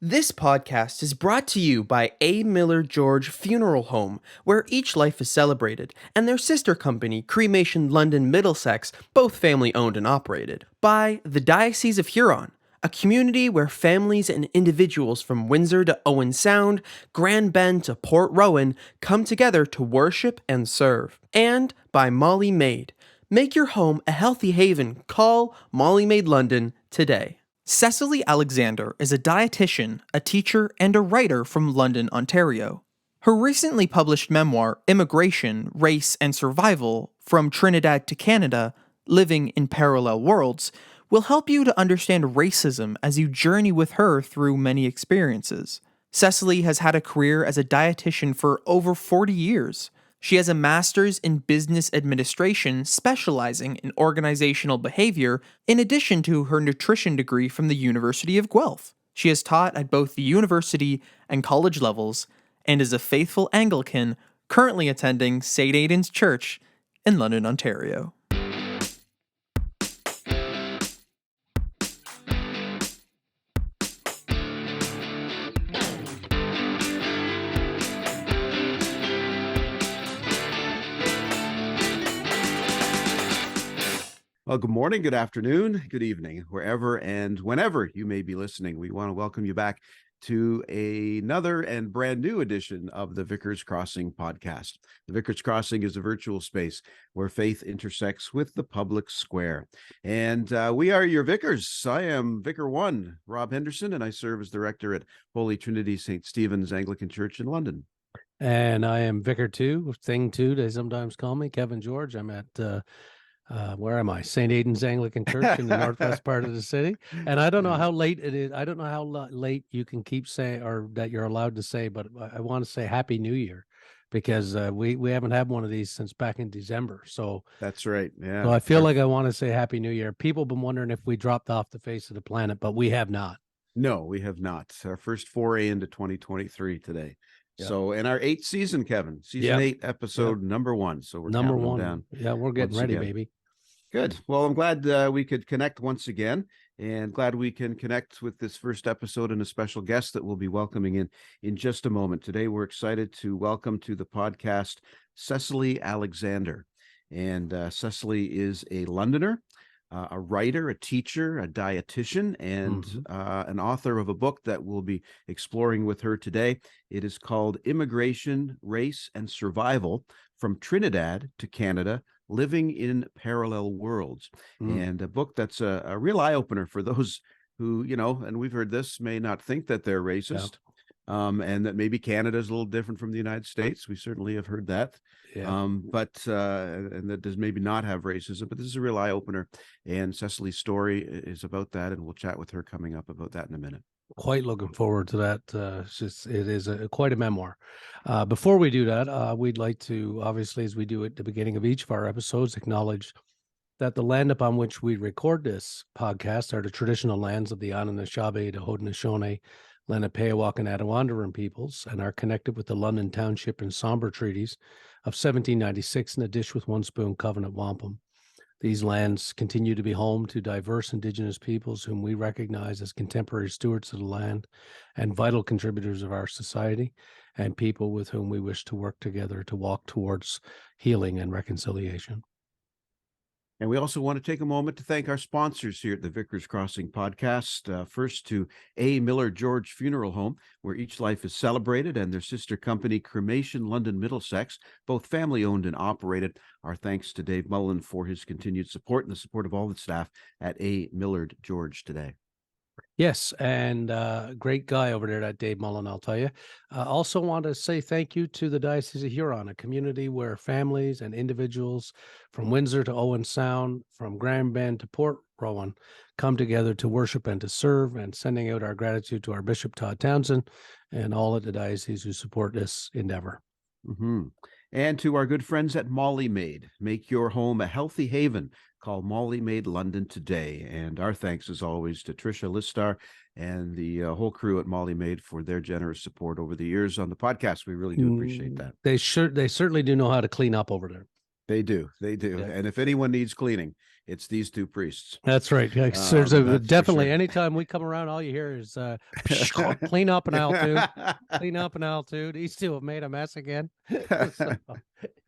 This podcast is brought to you by A. Miller George Funeral Home, where each life is celebrated, and their sister company, Cremation London Middlesex, both family owned and operated. By the Diocese of Huron, a community where families and individuals from Windsor to Owen Sound, Grand Bend to Port Rowan come together to worship and serve. And by Molly Maid. Make your home a healthy haven. Call Molly Maid London today. Cecily Alexander is a dietitian, a teacher, and a writer from London, Ontario. Her recently published memoir, Immigration, Race, and Survival From Trinidad to Canada, Living in Parallel Worlds, will help you to understand racism as you journey with her through many experiences. Cecily has had a career as a dietitian for over 40 years. She has a master's in business administration specializing in organizational behavior, in addition to her nutrition degree from the University of Guelph. She has taught at both the university and college levels, and is a faithful Anglican currently attending St. Aidan's Church in London, Ontario. Well, good morning, good afternoon, good evening, wherever and whenever you may be listening. We want to welcome you back to another and brand new edition of the Vicar's Crossing podcast. The Vicar's Crossing is a virtual space where faith intersects with the public square. And we are your vicars. I am Vicar 1, Rob Henderson, and I serve as director at Holy Trinity St. Stephen's Anglican Church in London. And I am Vicar 2, Thing 2, they sometimes call me, Kevin George. I'm at where am I? St. Aidan's Anglican Church in the northwest part of the city. And I don't know how late it is. I don't know how late you can keep saying, or that you're allowed to say, but I want to say Happy New Year, because we haven't had one of these since back in December. So that's right. Yeah. So I feel like I want to say Happy New Year. People have been wondering if we dropped off the face of the planet, but we have not. No, we have not. Our first foray into 2023 today. Yep. So in our 8th season, Kevin, season 8, episode number 1. So we're number counting 1 down. Yeah, we're getting ready, baby. Good. Well, I'm glad we could connect once again, and glad we can connect with this first episode and a special guest that we'll be welcoming in just a moment. Today, we're excited to welcome to the podcast Cecily Alexander. And Cecily is a Londoner, a writer, a teacher, a dietitian, and an author of a book that we'll be exploring with her today. It is called Immigration, Race, and Survival From Trinidad to Canada, Living in Parallel Worlds. And a book that's a real eye-opener for those who, and we've heard this, may not think that they're racist, and that maybe Canada is a little different from the United States. We certainly have heard that. But and that does maybe not have racism, but this is a real eye-opener, and Cecily's story is about that, and we'll chat with her coming up about that in a minute. Quite looking forward to that. It is quite a memoir. Before we do that, we'd like to, obviously, as we do at the beginning of each of our episodes, acknowledge that the land upon which we record this podcast are the traditional lands of the Anishinaabe, the Haudenosaunee, Lenapeawakan, and Attawandaron peoples, and are connected with the London Township and Sombre Treaties of 1796 and the Dish with One Spoon Covenant Wampum. These lands continue to be home to diverse Indigenous peoples whom we recognize as contemporary stewards of the land and vital contributors of our society, and people with whom we wish to work together to walk towards healing and reconciliation. And we also want to take a moment to thank our sponsors here at the Vicar's Crossing podcast. First to A. Miller George Funeral Home, where each life is celebrated, and their sister company, Cremation London Middlesex, both family owned and operated. Our thanks to Dave Mullen for his continued support and the support of all the staff at A. Millard George today. Yes, and great guy over there, that Dave Mullen, I'll tell you. Also want to say thank you to the Diocese of Huron, a community where families and individuals from Windsor to Owen Sound, from Grand Bend to Port Rowan, come together to worship and to serve, and sending out our gratitude to our Bishop Todd Townsend and all at the diocese who support this endeavor. And to our good friends at Molly Maid, make your home a healthy haven. Call Molly Maid London today. And our thanks, as always, to Tricia Listar and the whole crew at Molly Maid for their generous support over the years on the podcast. We really do appreciate that. They certainly do know how to clean up over there. They do. Yeah. And if anyone needs cleaning, it's these two priests. That's right. There's That's for definitely sure. anytime we come around, all you hear is clean up an altitude, clean up an altitude. These two have made a mess again. So,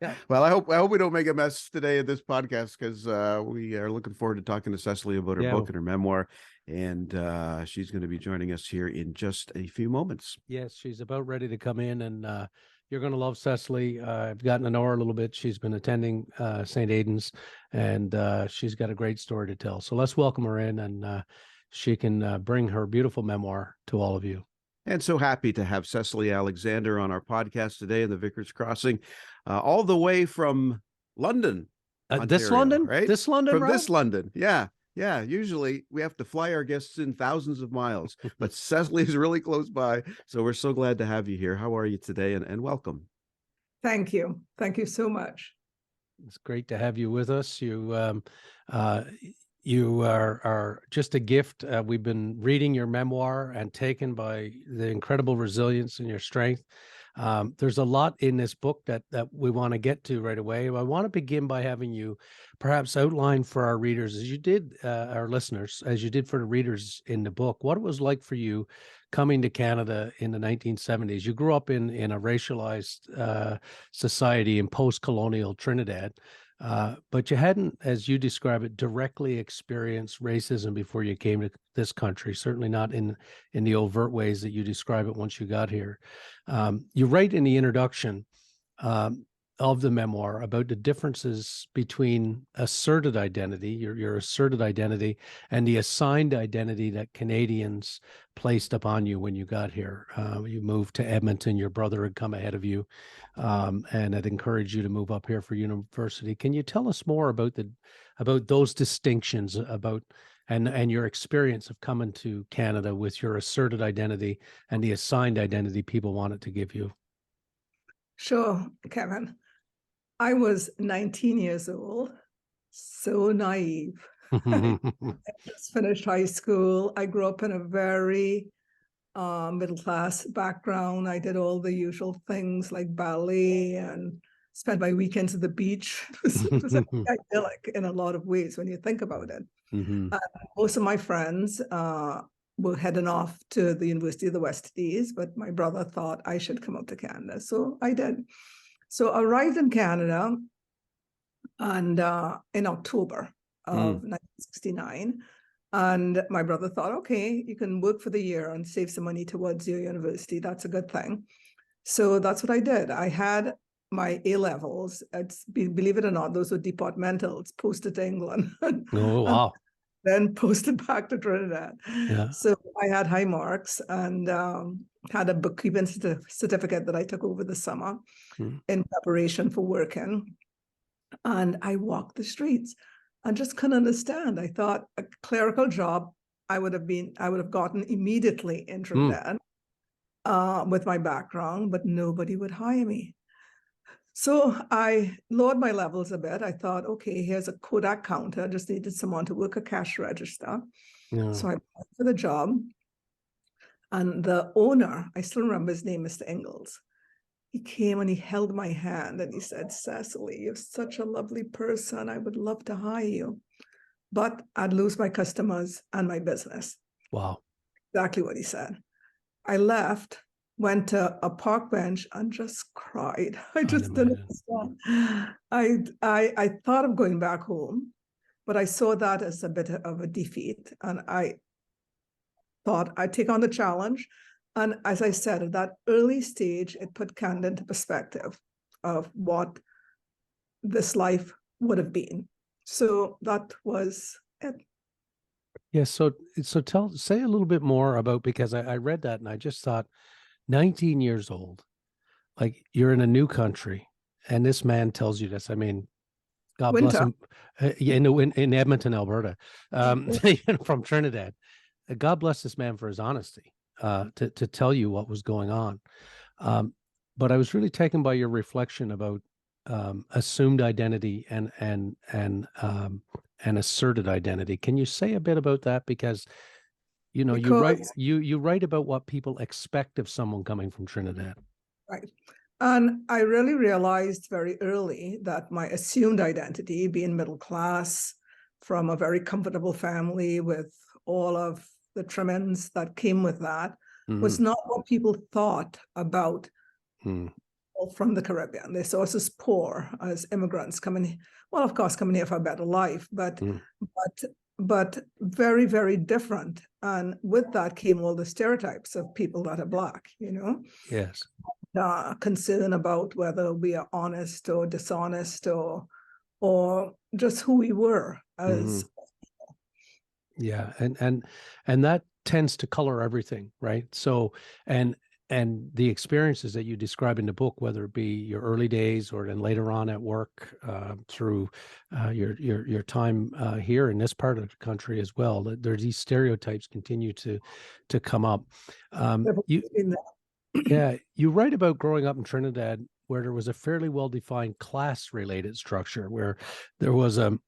yeah. Well, I hope we don't make a mess today in this podcast, because we are looking forward to talking to Cecily about her book and her memoir, and she's going to be joining us here in just a few moments. Yes, she's about ready to come in, and you're going to love Cecily. I've gotten to know her a little bit. She's been attending St. Aidan's, and she's got a great story to tell. So let's welcome her in, and she can bring her beautiful memoir to all of you. And so happy to have Cecily Alexander on our podcast today in the Vicar's Crossing, all the way from London, this Ontario, London, right? This London, from Rob? This London, yeah. Yeah, usually we have to fly our guests in thousands of miles, but Cecily's really close by. So we're so glad to have you here. How are you today? And welcome. Thank you. Thank you so much. It's great to have you with us. You are just a gift. We've been reading your memoir and taken by the incredible resilience and your strength. There's a lot in this book that we want to get to right away. I want to begin by having you perhaps outline for our readers, as you did, our listeners, as you did for the readers in the book, what it was like for you coming to Canada in the 1970s. You grew up in a racialized society in post-colonial Trinidad. But you hadn't, as you describe it, directly experienced racism before you came to this country, certainly not in the overt ways that you describe it once you got here. You write in the introduction of the memoir about the differences between asserted identity, your asserted identity, and the assigned identity that Canadians placed upon you when you got here. You moved to Edmonton, your brother had come ahead of you, and had encouraged you to move up here for university. Can you tell us more about those distinctions, and your experience of coming to Canada with your asserted identity and the assigned identity people wanted to give you? Sure, Kevin. I was 19 years old, so naive. I just finished high school. I grew up in a very middle-class background. I did all the usual things like ballet and spent my weekends at the beach. It was idyllic in a lot of ways when you think about it. Most of my friends were heading off to the University of the West Indies, but my brother thought I should come up to Canada, so I did. So I arrived in Canada and in October of 1969. And my brother thought, okay, you can work for the year and save some money towards your university. That's a good thing. So that's what I did. I had my A-levels. Believe it or not, those were departmentals posted to England. Oh, wow. Then posted back to Trinidad. Yeah. So I had high marks and had a bookkeeping certificate that I took over the summer in preparation for working. And I walked the streets and just couldn't understand. I thought a clerical job I would have gotten immediately in Trinidad with my background, but nobody would hire me. So I lowered my levels a bit. I thought, okay, here's a Kodak counter. I just needed someone to work a cash register. So I applied for the job. And the owner, I still remember his name, Mr. Ingalls. He came and he held my hand and he said, Cecily, you're such a lovely person. I would love to hire you, but I'd lose my customers and my business. Wow. Exactly what he said. I left, went to a park bench and just cried. I just didn't understand. I thought of going back home, but I saw that as a bit of a defeat. And I thought I'd take on the challenge. And as I said, at that early stage, it put Canada into perspective of what this life would have been. So that was it. Yeah. So say a little bit more about, because I read that and I just thought, 19 years old, like you're in a new country, and this man tells you this. I mean, God bless him. In Edmonton, Alberta, from Trinidad. God bless this man for his honesty. To tell you what was going on. But I was really taken by your reflection about assumed identity and asserted identity. Can you say a bit about that? Because you write about what people expect of someone coming from Trinidad. Right. And I really realized very early that my assumed identity, being middle class, from a very comfortable family with all of the trimmings that came with that, was not what people thought about from the Caribbean. They saw us as poor, as immigrants coming, well, of course, coming here for a better life, but very, very different. And with that came all the stereotypes of people that are Black, you know? Yes. Concern about whether we are honest or dishonest or just who we were as. Yeah, and that tends to color everything, right? So and the experiences that you describe in the book, whether it be your early days or then later on at work, through your time here in this part of the country as well, that there these stereotypes continue to come up. You write about growing up in Trinidad, where there was a fairly well-defined class-related structure, where there was a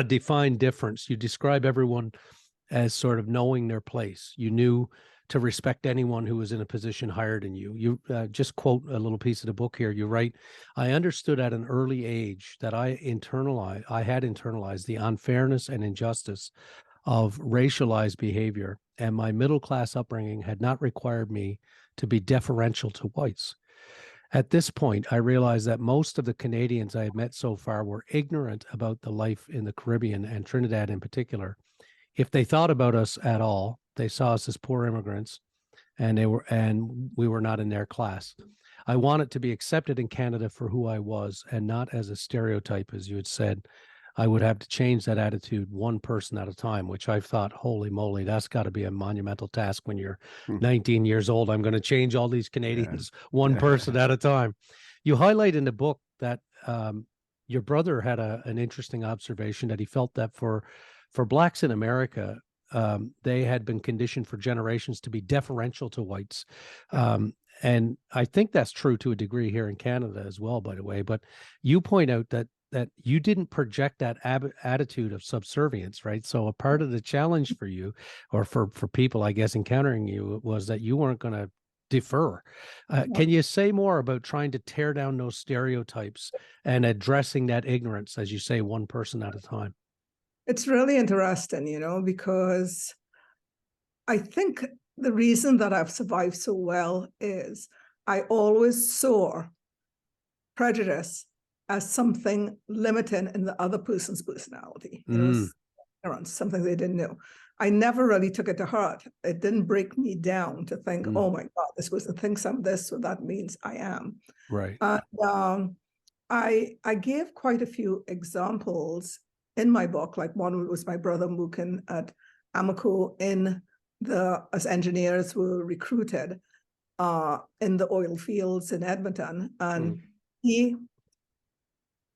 defined difference. You describe everyone as sort of knowing their place. You knew to respect anyone who was in a position higher than you. You just quote a little piece of the book here. You write, "I understood at an early age that I had internalized the unfairness and injustice of racialized behavior, and my middle-class upbringing had not required me to be deferential to whites. At this point, I realized that most of the Canadians I had met so far were ignorant about the life in the Caribbean and Trinidad in particular. If they thought about us at all, they saw us as poor immigrants, and we were not in their class. I wanted to be accepted in Canada for who I was and not as a stereotype, as you had said. I would have to change that attitude one person at a time," which I've thought, holy moly, that's got to be a monumental task when you're 19 years old. I'm going to change all these Canadians one person at a time. You highlight in the book that your brother had an interesting observation, that he felt that for Blacks in America, they had been conditioned for generations to be deferential to whites. And I think that's true to a degree here in Canada as well, by the way. But you point out that you didn't project that attitude of subservience, right? So a part of the challenge for you, or for people, I guess, encountering you, was that you weren't going to defer. Can you say more about trying to tear down those stereotypes and addressing that ignorance, as you say, one person at a time? It's really interesting, you know, because I think the reason that I've survived so well is I always saw prejudice as something limiting in the other person's personality, you know, something they didn't know. I never really took it to heart. It didn't break me down to think, oh my God, this was the thing, I'm this, so that means I am. Right. And I gave quite a few examples in my book. Like one was my brother working at Amoco as engineers were recruited in the oil fields in Edmonton. And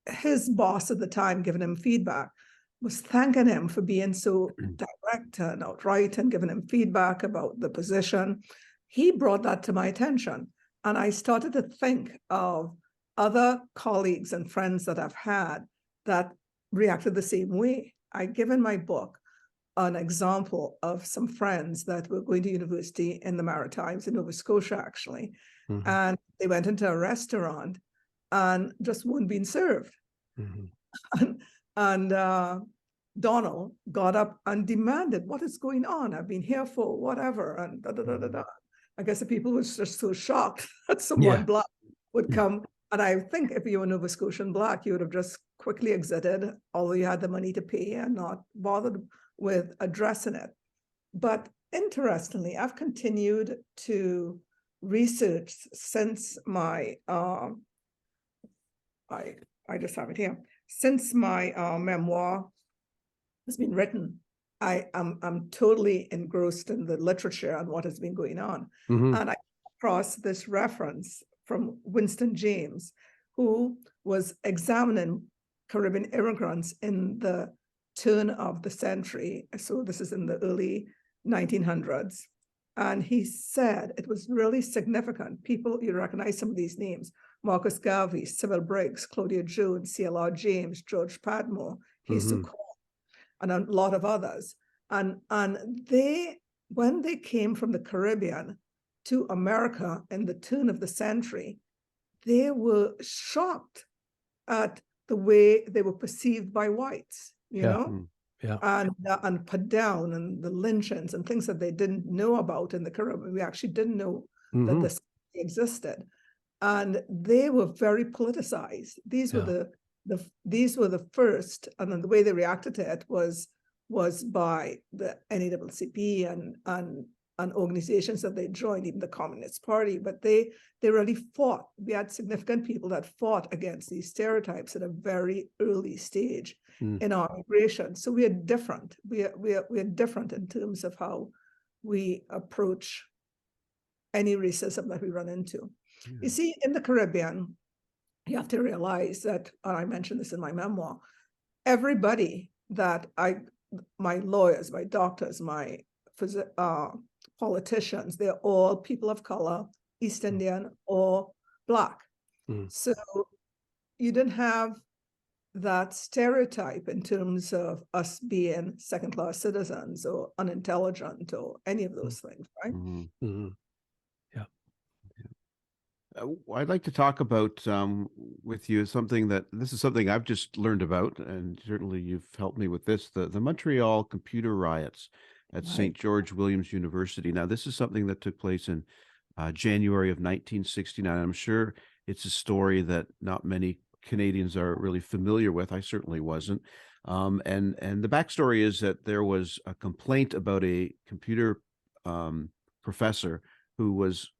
his boss at the time, giving him feedback, was thanking him for being so direct and outright and giving him feedback about the position. He brought that to my attention. And I started to think of other colleagues and friends that I've had that reacted the same way. I give in my book an example of some friends that were going to university in the Maritimes, in Nova Scotia, actually. And they went into a restaurant and just weren't being served. And Donald got up and demanded, "What is going on? I've been here for whatever." And I guess the people were just so shocked that someone Black would come. And I think if you were Nova Scotian Black, you would have just quickly exited, although you had the money to pay, and not bothered with addressing it. But interestingly, I've continued to research since my I just have it here. Since my memoir has been written, I'm totally engrossed in the literature and what has been going on. And I came across this reference from Winston James, who was examining Caribbean immigrants in the turn of the century. So this is in the early 1900s. And he said it was really significant. People, you recognize some of these names: Marcus Garvey, Sybil Briggs, Claudia Jones, C.L.R. James, George Padmore, Jesus Cole, and a lot of others. And they, when they came from the Caribbean to America in the turn of the century, they were shocked at the way they were perceived by whites. you Yeah. know, Yeah. and put down, and the lynchings and things that they didn't know about in the Caribbean. We actually didn't know that this existed, and they were very politicized. These were these were the first, and then the way they reacted to it was by the NAACP and organizations that they joined, even the Communist Party. But they really fought. We had significant people that fought against these stereotypes at a very early stage in our migration. So we are different. We are different in terms of how we approach any racism that we run into. You see, in the Caribbean, you have to realize that, and I mentioned this in my memoir, everybody that my lawyers, my doctors, my politicians, they're all people of color, East Indian or Black. So you didn't have that stereotype in terms of us being second-class citizens or unintelligent or any of those things, right? Yeah. I'd like to talk about with you something this is something I've just learned about, and certainly you've helped me with this, the Montreal computer riots at St. George Williams University. Now, this is something that took place in January of 1969. I'm sure it's a story that not many Canadians are really familiar with. I certainly wasn't. And the backstory is that there was a complaint about a computer professor who was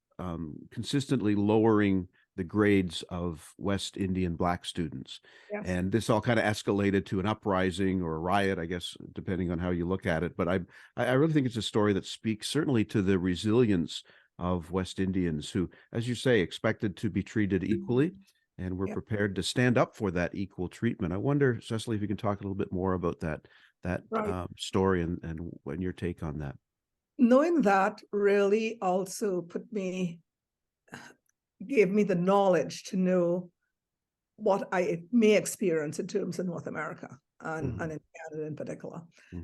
consistently lowering the grades of West Indian Black students. Yes. And this all kind of escalated to an uprising or a riot, I guess, depending on how you look at it. But I really think it's a story that speaks certainly to the resilience of West Indians who, as you say, expected to be treated equally and were prepared to stand up for that equal treatment. I wonder, Cecily, if you can talk a little bit more about that story and your take on that. Knowing that really also gave me the knowledge to know what I may experience in terms of North America and in Canada in particular.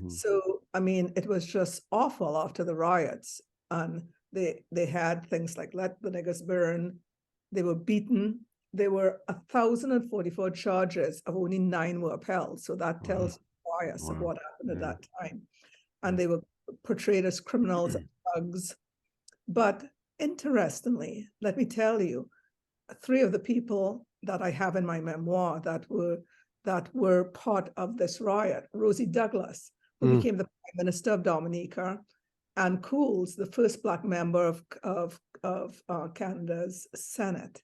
So, I mean, it was just awful after the riots, and they had things like let the niggers burn. They were beaten. There were 1,044 charges, of only 9 were upheld. So that tells the bias of what happened at that time. And they were portrayed as criminals and thugs. But interestingly, let me tell you, 3 of the people that I have in my memoir that were part of this riot, Rosie Douglas, who became the Prime Minister of Dominica, and Cools, the first Black member of Canada's Senate,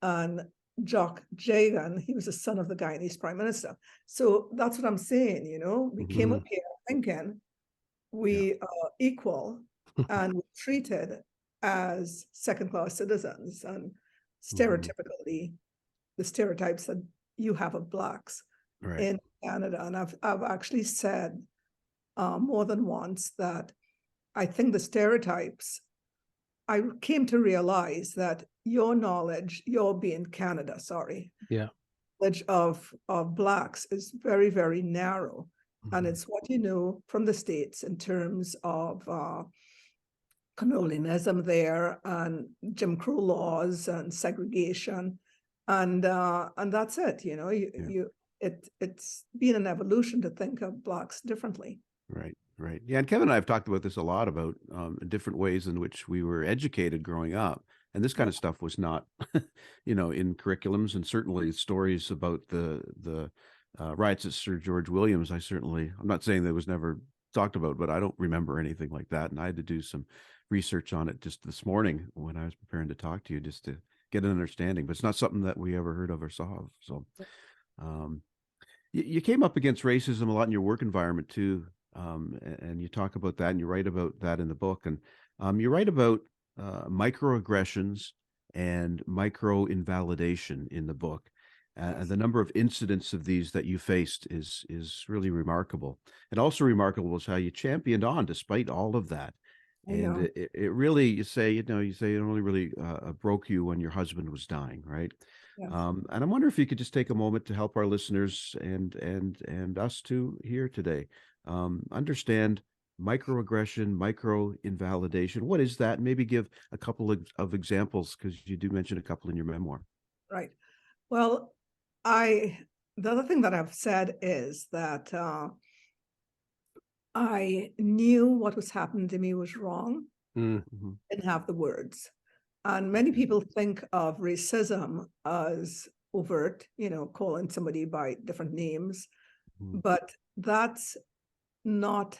and Jock Jagan, he was the son of the Guyanese Prime Minister. So that's what I'm saying, you know, we came up here thinking we are equal and we're treated as second-class citizens, and stereotypically the stereotypes that you have of Blacks in Canada. And I've actually said more than once that I think the stereotypes, I came to realize that your knowledge, knowledge of Blacks is very, very narrow. And it's what you know from the States in terms of colonialism there and Jim Crow laws and segregation, and that's it. You know, it's been an evolution to think of Blacks differently. Right. Yeah, and Kevin and I have talked about this a lot, about different ways in which we were educated growing up. And this kind of stuff was not, in curriculums, and certainly stories about the riots at Sir George Williams. I'm not saying that it was never talked about, but I don't remember anything like that. And I had to do some research on it just this morning when I was preparing to talk to you, just to get an understanding. But it's not something that we ever heard of or saw of. So you came up against racism a lot in your work environment too. And you talk about that, and you write about that in the book. And you write about microaggressions and micro-invalidation in the book. The number of incidents of these that you faced is really remarkable. And also remarkable is how you championed on despite all of that. And it really, you say it only really broke you when your husband was dying, right? Yes. And I'm wondering if you could just take a moment to help our listeners and us too here today understand microaggression, micro-invalidation. What is that? Maybe give a couple of examples, because you do mention a couple in your memoir. Right. Well, I the other thing that I've said is that I knew what was happening to me was wrong, Mhm. didn't have the words. And many people think of racism as overt, calling somebody by different names, Mhm. but that's not.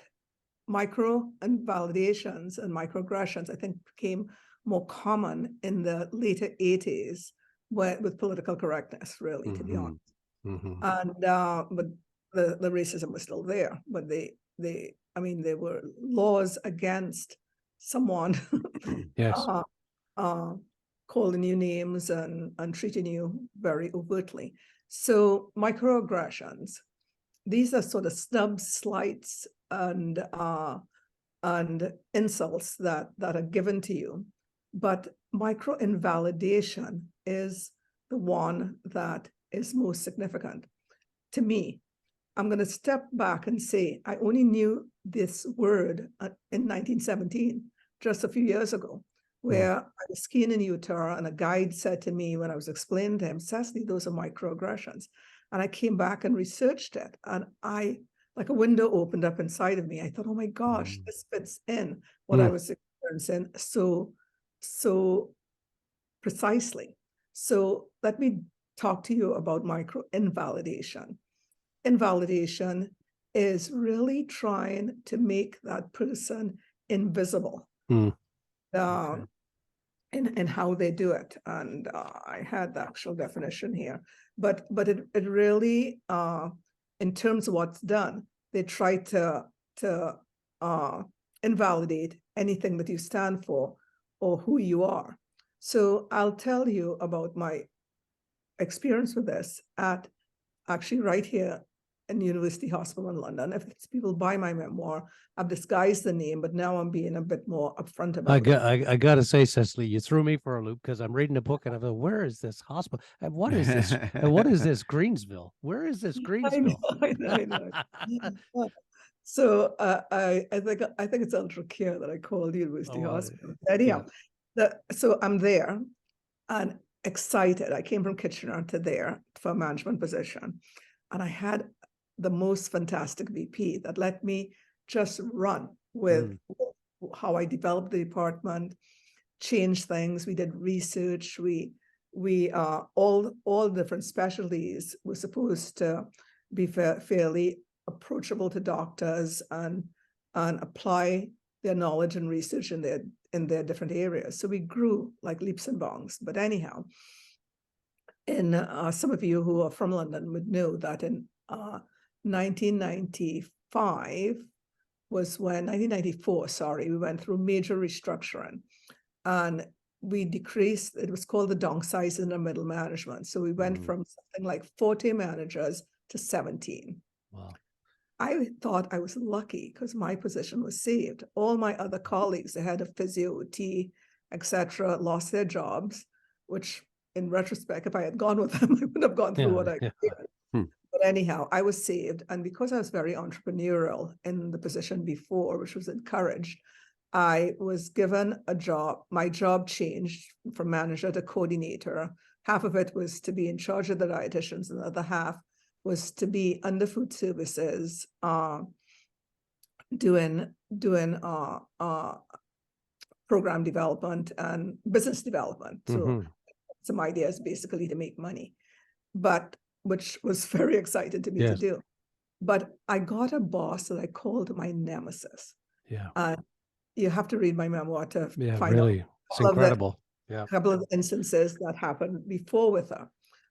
Micro invalidations and microaggressions, I think, became more common in the later 80s with political correctness, really, to be honest. Mhm. And but the racism was still there, but there were laws against someone Yes. calling you names and treating you very overtly. So microaggressions, these are sort of snubs, slights, and insults that are given to you. But micro invalidation is the one that is most significant to me. I'm going to step back and say I only knew this word in 1917, just a few years ago, where I was skiing in Utah and a guide said to me when I was explaining to him, Cecily, those are microaggressions. And I came back and researched it, and like a window opened up inside of me. I thought, oh my gosh, this fits in what I was experiencing so precisely. So let me talk to you about micro invalidation. Invalidation is really trying to make that person invisible Okay. in how they do it. And I had the actual definition here, but it really, in terms of what's done, they try to invalidate anything that you stand for or who you are. So I'll tell you about my experience with this at actually right here in University Hospital in London. If people buy my memoir, I've disguised the name, but now I'm being a bit more upfront about it. I got to say, Cecily, you threw me for a loop because I'm reading a book and I thought, where is this hospital? And what is this? And what is this Greensville? Where is this Greensville? I know. So I think it's ultra care that I called University Hospital. Anyhow, so I'm there and excited. I came from Kitchener to there for a management position, and I had the most fantastic VP that let me just run with how I developed the department, change things. We did research. We all different specialties were supposed to be fairly approachable to doctors and apply their knowledge and research in their different areas. So we grew like leaps and bounds. But anyhow, in some of you who are from London would know that in 1995 was when 1994, sorry, we went through major restructuring, and we decreased. It was called the downsizing of middle management. So we went from something like 40 managers to 17. Wow. I thought I was lucky because my position was saved. All my other colleagues, the head of physio, OT, etc., lost their jobs, which in retrospect, if I had gone with them, I wouldn't have gone through what I did. But anyhow, I was saved. And because I was very entrepreneurial in the position before, which was encouraged, I was given a job. My job changed from manager to coordinator. Half of it was to be in charge of the dietitians, and the other half was to be under food services, doing program development and business development. So some ideas basically to make money, but which was very exciting to me to do. But I got a boss that I called my nemesis. You have to read my memoir to find really. out. It's incredible. A couple of instances that happened before with her.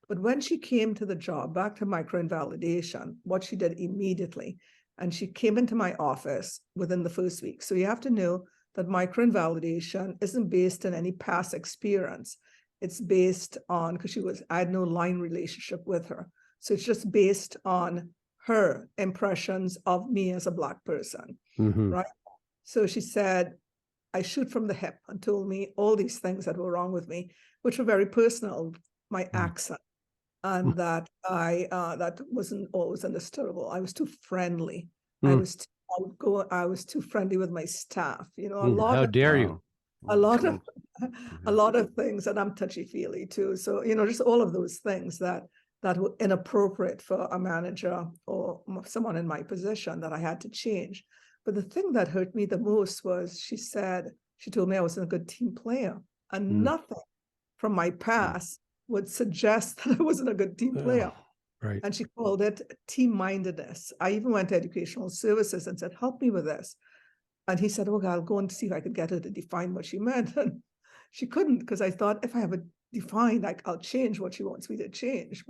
But when she came to the job, back to microinvalidation, what she did immediately, and she came into my office within the first week. So you have to know that microinvalidation isn't based on any past experience. It's based on, because I had no line relationship with her. So it's just based on her impressions of me as a Black person, right? So she said, I shoot from the hip, and told me all these things that were wrong with me, which were very personal, my accent, and that that wasn't always understandable. I was too friendly. I was too outgoing. I was too friendly with my staff. A lot. How dare you? A lot of things, and I'm touchy-feely too. So just all of those things that that were inappropriate for a manager or someone in my position that I had to change. But the thing that hurt me the most was she told me I wasn't a good team player, and nothing from my past would suggest that I wasn't a good team player. Right. And she called it team-mindedness. I even went to educational services and said, help me with this. And he said, okay, I'll go and see if I could get her to define what she meant. And she couldn't, because I thought if I have it defined, I'll change what she wants me to change.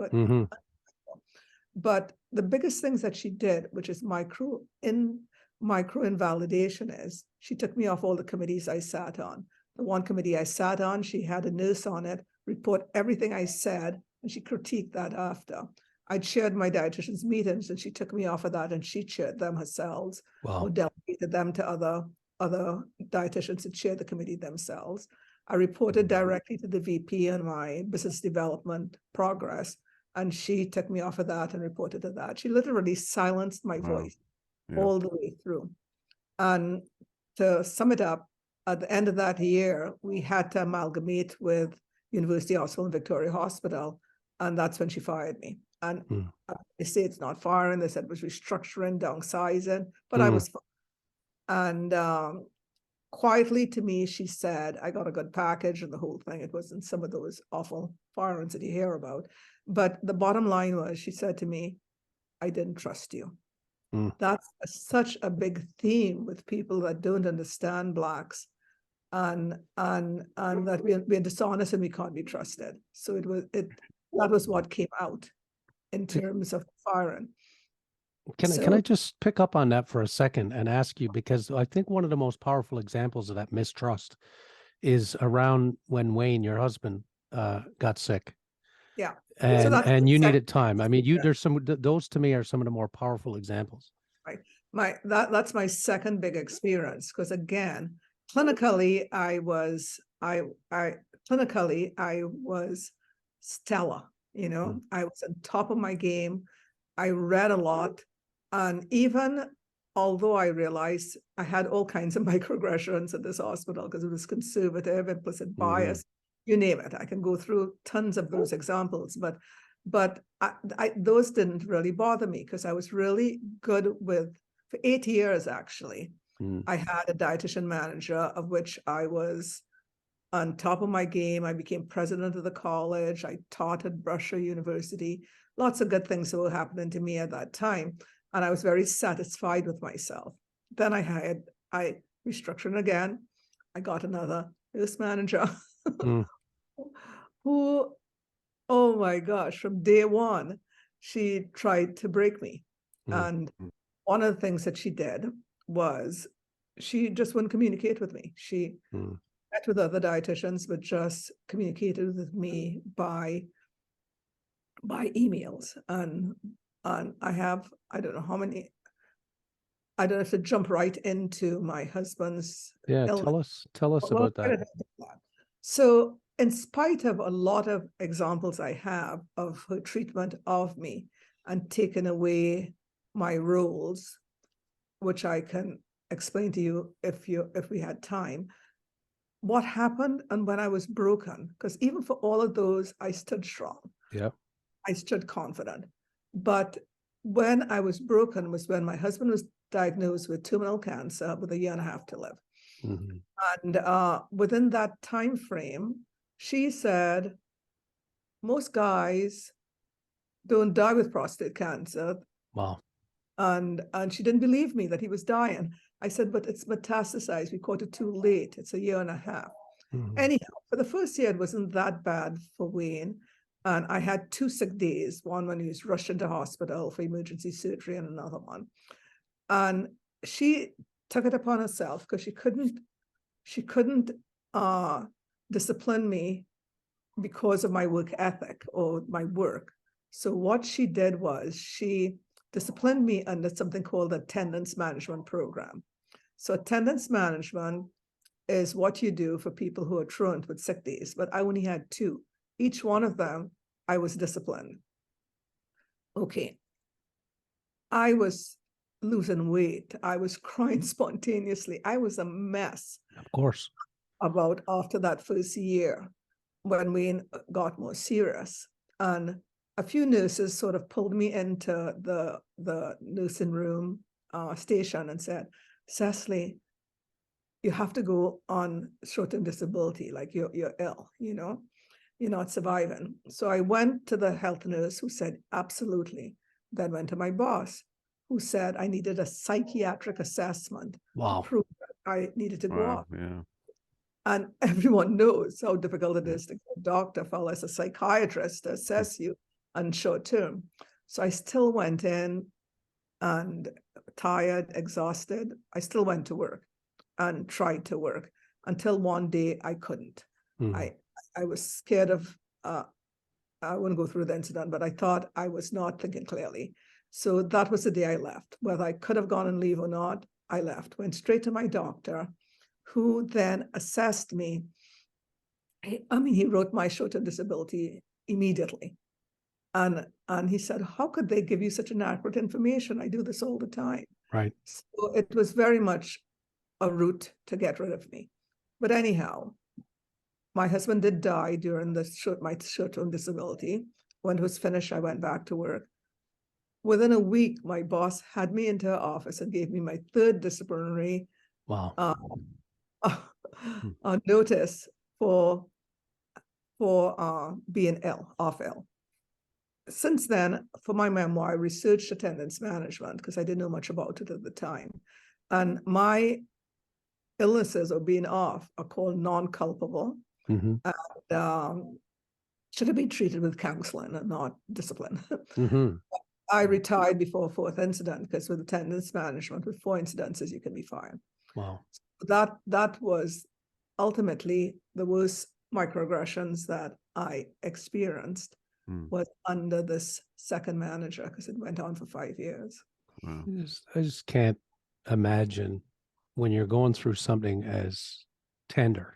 But the biggest things that she did, which is micro invalidation, is she took me off all the committees I sat on. The one committee I sat on, she had a nurse on it, report everything I said, and she critiqued that after. I chaired my dietitian's meetings, and she took me off of that, and she chaired them herself, or delegated them to other dietitians to chair the committee themselves. I reported directly to the VP on my business development progress, and she took me off of that and reported to that. She literally silenced my voice all the way through. And to sum it up, at the end of that year, we had to amalgamate with University Hospital and Victoria Hospital, and that's when she fired me. And they say it's not firing. They said it was restructuring, downsizing, but I was fired. And quietly to me, she said, I got a good package and the whole thing. It wasn't some of those awful firings that you hear about. But the bottom line was, she said to me, I didn't trust you. That's such a big theme with people that don't understand Blacks, and that we're dishonest and we can't be trusted. So that was what came out in terms of firing. Can I just pick up on that for a second and ask you, because I think one of the most powerful examples of that mistrust is around when Wayne, your husband, got sick. Yeah. And you needed time. I mean, those to me are some of the more powerful examples. Right. That's my second big experience, because again, clinically I was stellar. I was on top of my game. I read a lot, and even although I realized I had all kinds of microaggressions at this hospital because it was conservative, implicit bias, you name it. I can go through tons of those examples, but those didn't really bother me because I was really good with, for 8 years actually, I had a dietitian manager of which I was on top of my game. I became president of the college. I taught at Brusher University. Lots of good things that were happening to me at that time. And I was very satisfied with myself. Then I restructured again. I got another nurse manager who, oh my gosh, from day one, she tried to break me. And one of the things that she did was she just wouldn't communicate with me. She met with other dietitians, but just communicated with me by emails. And I don't know how many, I don't have to jump right into my husband's illness. Tell us about that. So in spite of a lot of examples I have of her treatment of me and taking away my roles, which I can explain to you if we had time, what happened and when I was broken, because even for all of those, I stood strong. Yeah. I stood confident. But when I was broken was when my husband was diagnosed with terminal cancer with 1.5 years to live. And within that time frame, she said, most guys don't die with prostate cancer. Wow. And she didn't believe me that he was dying. I said, but it's metastasized. We caught it too late. It's 1.5 years. Anyhow, for the first year, it wasn't that bad for Wayne. And I had 2 sick days, one when he was rushed into hospital for emergency surgery and another one. And she took it upon herself because she couldn't discipline me because of my work ethic or my work. So what she did was she disciplined me under something called the attendance management program. So attendance management is what you do for people who are truant with sick days, but I only had 2. Each one of them, I was disciplined. Okay. I was losing weight. I was crying spontaneously. I was a mess. Of course. About after that first year when Wayne got more serious. And a few nurses sort of pulled me into the nursing room station and said, Cecily, you have to go on short-term disability, like you're ill, you're not surviving. So I went to the health nurse who said, absolutely. Then went to my boss who said I needed a psychiatric assessment Wow. to prove that I needed to go Wow. off. Yeah. And everyone knows how difficult it is to get a doctor, far less a psychiatrist, to assess you on short term. So I still went in, and tired, exhausted, I still went to work and tried to work until one day I couldn't. Mhm. I was scared of, I wouldn't go through the incident, but I thought I was not thinking clearly. So that was the day I left. Whether I could have gone on leave or not, I left, went straight to my doctor, who then assessed me. He wrote my short-term disability immediately. And he said, how could they give you such inaccurate information? I do this all the time. Right. So it was very much a route to get rid of me. But anyhow, my husband did die during my short-term disability. When it was finished, I went back to work. Within a week, my boss had me into her office and gave me my third disciplinary Wow. notice for being off ill. Since then, for my memoir, I researched attendance management because I didn't know much about it at the time. And my illnesses or being off are called non-culpable, Mm-hmm. and should have been treated with counseling and not discipline. Mm-hmm. I retired before a fourth incident because with attendance management, with 4 incidences, you can be fired. Wow. That was ultimately the worst microaggressions that I experienced was under this second manager, because it went on for 5 years. Wow. I just can't imagine when you're going through something as tender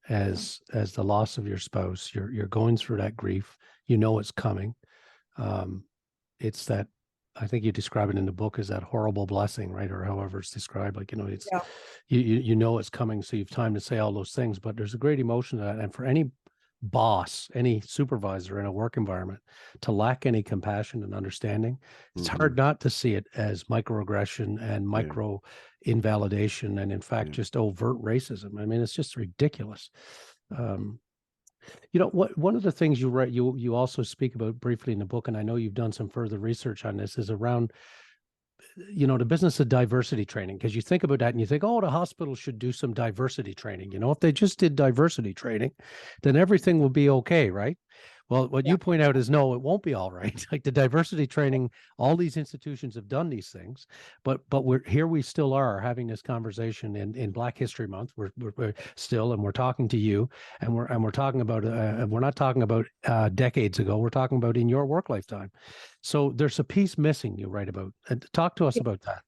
as the loss of your spouse. You're going through that grief. You know it's coming. It's that, I think you describe it in the book as that horrible blessing, right? Or however it's described. Like, it's you know it's coming, so you've time to say all those things. But there's a great emotion to that, and for any boss, any supervisor in a work environment to lack any compassion and understanding, it's hard not to see it as microaggression and micro invalidation, and in fact just overt racism. I mean, it's just ridiculous. One of the things you write, you also speak about briefly in the book, and I know you've done some further research on this, is around the business of diversity training. Because you think about that and you think, oh, the hospital should do some diversity training. If they just did diversity training, then everything will be okay, right? Well, what you point out is, no, it won't be all right. Like the diversity training, all these institutions have done these things, but we still are having this conversation in Black History Month. We're still, and we're talking to you, and we're talking about, we're not talking about decades ago. We're talking about in your work lifetime. So there's a piece missing you write about. Talk to us about that.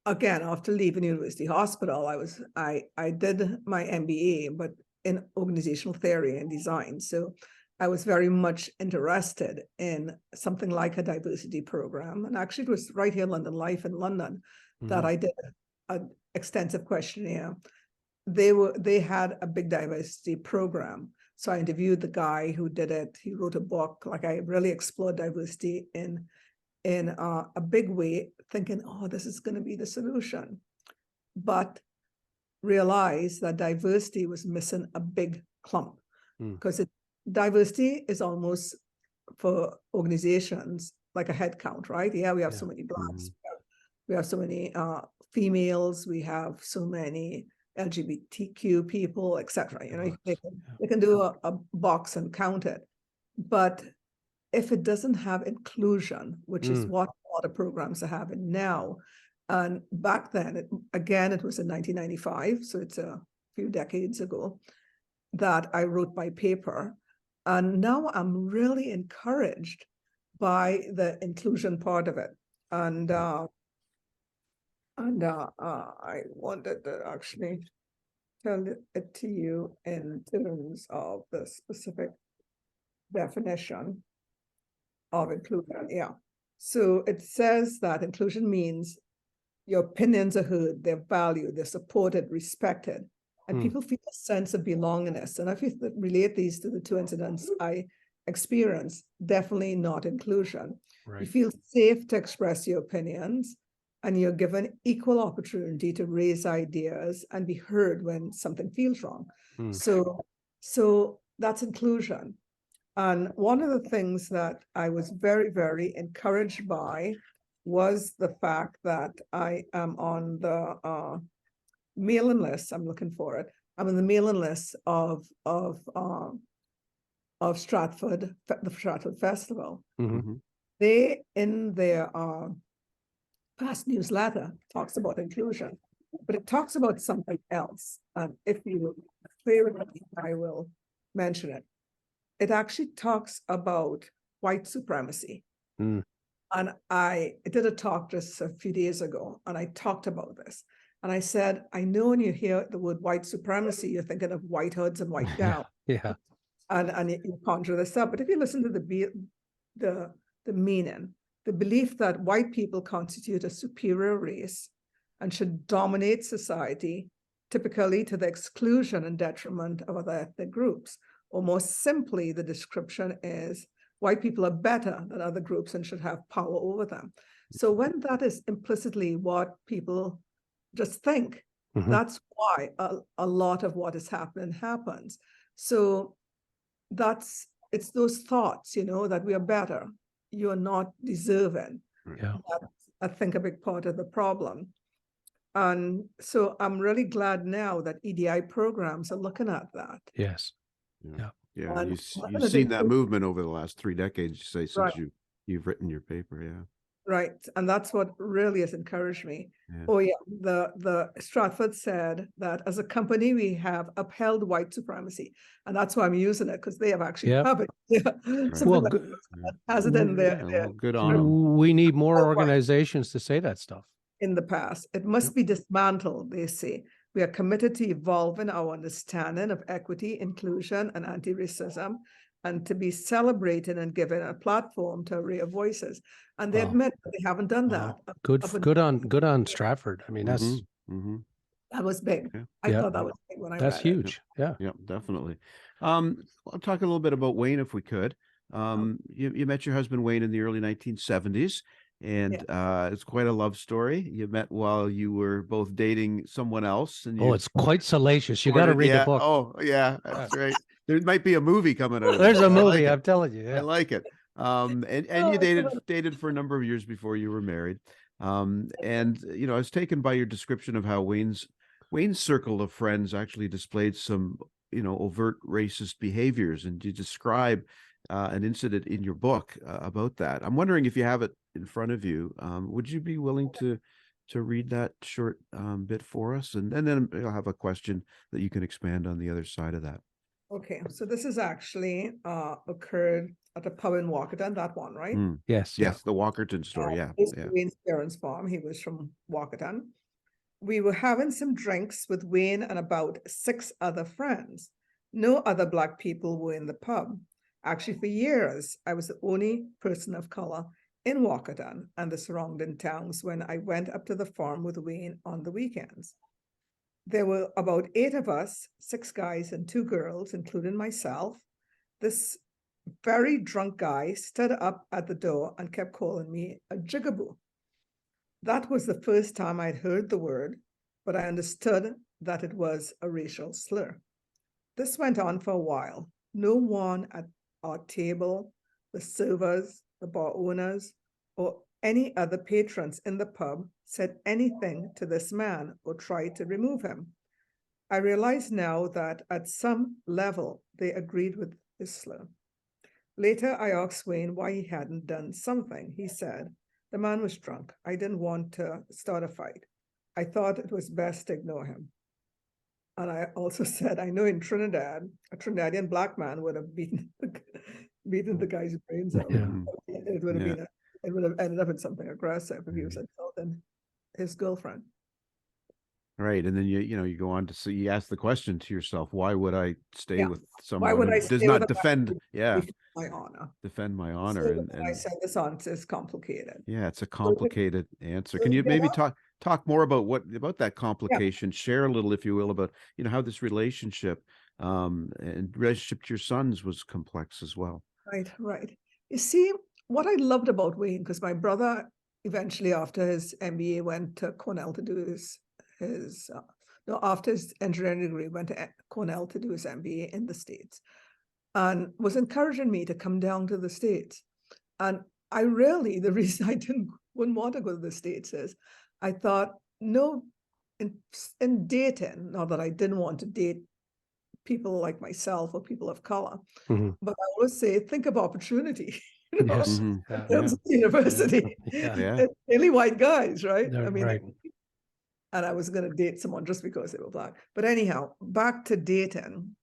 Again, after leaving University Hospital, I did my MBA, but in organizational theory and design. So I was very much interested in something like a diversity program. And actually, it was right here, London Life in London, that I did an extensive questionnaire. They had a big diversity program. So I interviewed the guy who did it. He wrote a book. Like, I really explored diversity in a big way, thinking, oh, this is going to be the solution. But realized that diversity was missing a big clump, because diversity is almost, for organizations, like a head count, right? Yeah, we have so many Blacks, we have so many females, we have so many LGBTQ people, etc. They can do a box and count it. But if it doesn't have inclusion, which is what a lot of programs are having now, and back then, it was in 1995, so it's a few decades ago, that I wrote my paper. And now I'm really encouraged by the inclusion part of it. And I wanted to actually tell it to you in terms of the specific definition of inclusion. So it says that inclusion means your opinions are heard, they're valued, they're supported, respected, and people feel a sense of belongingness. And if you relate these to the 2 incidents I experience, definitely not inclusion. You Right. feel safe to express your opinions, and you're given equal opportunity to raise ideas and be heard when something feels wrong. Mm. So that's inclusion. And one of the things that I was very, very encouraged by was the fact that I am on the mailing list. I'm looking for it. I'm on the mailing list of Stratford, the Stratford Festival. Mhm. Mhm. They, in their past newsletter, talks about inclusion, but it talks about something else. And if you clear it, I will mention it. It actually talks about white supremacy. Mm. And I did a talk just a few days ago, and I talked about this. And I said, I know when you hear the word white supremacy, you're thinking of white hoods and white gowns. Yeah. And you conjure this up. But if you listen to the meaning, the belief that white people constitute a superior race and should dominate society, typically to the exclusion and detriment of other ethnic groups. Or more simply, the description is white people are better than other groups and should have power over them. So when that is implicitly what people just think, Mhm. that's why a lot of what is happening happens. So it's those thoughts, that we are better. You are not deserving. Yeah. That's, I think, a big part of the problem. And so I'm really glad now that EDI programs are looking at that. Yes. Yeah. Yeah. Yeah. And You've one of the seen big that things- movement over the last 3 decades, you say, since Right. you've written your paper. Yeah. Right. And that's what really has encouraged me. Yeah. Oh yeah, the Stratford said that as a company, we have upheld white supremacy. And that's why I'm using it, because they have actually Yep. have it. Yeah. Something Well, like good. has it in there. Yeah, well, good on them. We need more organizations to say that stuff. In the past. It must be dismantled, they say. We are committed to evolving our understanding of equity, inclusion, and anti-racism, and to be celebrated and given a platform to a array of voices. And they Wow. admit that they haven't done Wow. that. Good on Stratford. I mean, that's Mhm. That was big. Yeah. I Yeah. thought that was big when I that's read it. huge. Yeah. Yeah, definitely. I'll talk a little bit about Wayne if we could. You met your husband Wayne in the early 1970s, and it's quite a love story. You met while you were both dating someone else, and Oh, you it's quite salacious. You got to courted- read the yeah. book. Oh, yeah, that's right. There might be a movie coming out of There's this. a I like movie, it. I'm telling you. I Yeah. like it. And Oh, you it's dated for a number of years before you were married. And I was taken by your description of how Wayne's circle of friends actually displayed some, overt racist behaviors, and you describe an incident in your book about that. I'm wondering if you have it in front of you. Would you be willing to read that short bit for us, and then I'll have a question that you can expand on the other side of that. Okay, so this is actually occurred at a pub in Walkerton, that one, right? Mm. Yes. Yeah. Yes, the Walkerton story. Yeah, It's yeah. Wayne's parents' farm. He was from Walkerton. We were having some drinks with Wayne and about 6 other friends. No other Black people were in the pub. Actually, for years, I was the only person of color in Walkerton and the surrounding towns when I went up to the farm with Wayne on the weekends. There were about 8 of us, 6 guys and 2 girls, including myself. This very drunk guy stood up at the door and kept calling me a jigaboo. That was the first time I'd heard the word, but I understood that it was a racial slur. This went on for a while. No one at our table, the servers, the bar owners, or any other patrons in the pub said anything to this man or tried to remove him. I realize now that at some level they agreed with his slur. Later, I asked Wayne why he hadn't done something. He said, the man was drunk. I didn't want to start a fight. I thought it was best to ignore him. And I also said, I know in Trinidad, a Trinidadian Black man would have beaten the guy's brains out. Yeah. It would have Yeah. it would have ended up in something aggressive if he was insulting his girlfriend. Right. And then you go on to say, you ask the question to yourself, why would I stay Yeah. with Why someone would who I does stay not with a defend, my honor? defend my honor? So And I said this answer is complicated. yeah, it's a complicated answer. so Can you get maybe up- talk more about that complication? Share a little, if you will, about how this relationship and relationship to your sons was complex as well. Right. You see, what I loved about Wayne, because my brother eventually, after his MBA, went to Cornell to do his no, after his engineering degree, went to Cornell to do his MBA in the States, and was encouraging me to come down to the States. And the reason I wouldn't want to go to the States is I thought, no, in dating, not that I didn't want to date people like myself or people of color, Mhm. but I always say, think of opportunity. You know, Yes. Mhm. Yeah. in terms of university, Yeah. Yeah. it's mainly white guys, right? Yeah, I mean, right. and I was going to date someone just because they were black. But anyhow, back to dating.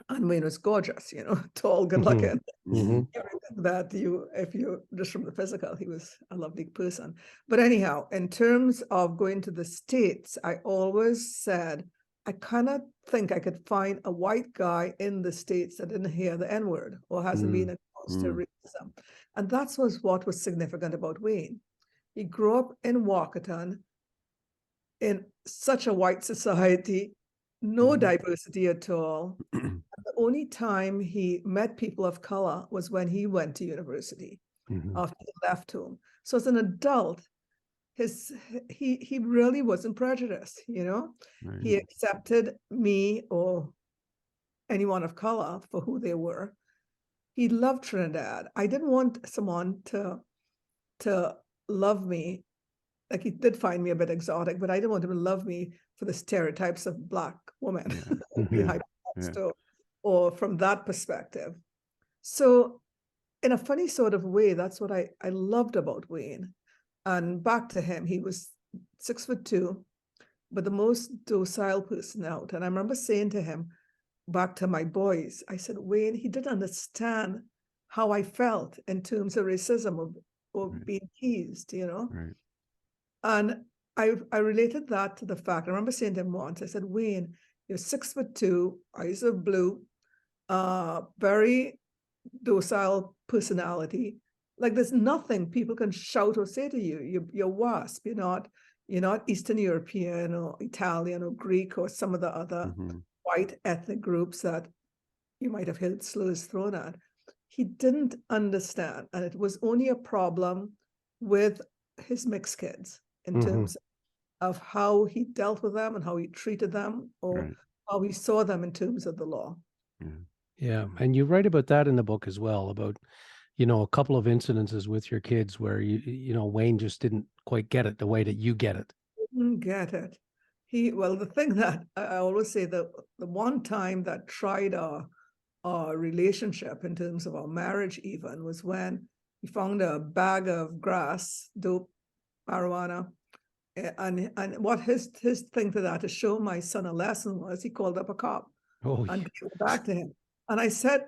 And Wayne was gorgeous, tall, good looking. Mhm. Everything that if you just from the physical, he was a lovely person. But anyhow, in terms of going to the States, I always said, I cannot think I could find a white guy in the States that didn't hear the N-word or hasn't been exposed to racism. And that's what was significant about Wayne. He grew up in Walkerton in such a white society, no diversity at all. The only time he met people of color was when he went to university Mhm. after he left home. So as an adult, he really wasn't prejudiced, Right. He accepted me or anyone of color for who they were. He loved Trinidad. I didn't want someone to love me. Like, he did find me a bit exotic, but I didn't want him to love me for the stereotypes of Black women. Mhm. Or from that perspective. So in a funny sort of way, that's what I loved about Wayne. And back to him, he was 6'2", but the most docile person out. And I remember saying to him, back to my boys, I said, Wayne, he didn't understand how I felt in terms of racism or being teased, Right. And I related that to the fact, I remember saying to him once, I said, Wayne, you're 6'2", eyes of blue, very docile personality. Like, there's nothing people can shout or say to you. You're WASP. You're not Eastern European or Italian or Greek or some of the other white ethnic groups that you might have heard slurs thrown at. He didn't understand, and it was only a problem with his mixed kids in terms of how he dealt with them and how he treated them, or how he saw them in terms of the law. Yeah. And you write about that in the book as well, about, a couple of incidences with your kids where Wayne just didn't quite get it the way that you get it. Didn't get it. The thing that I always say, the one time that tried our relationship in terms of our marriage even was when he found a bag of grass, dope, marijuana. And what his thing to that, to show my son a lesson, was he called up a cop and gave it back to him. And I said,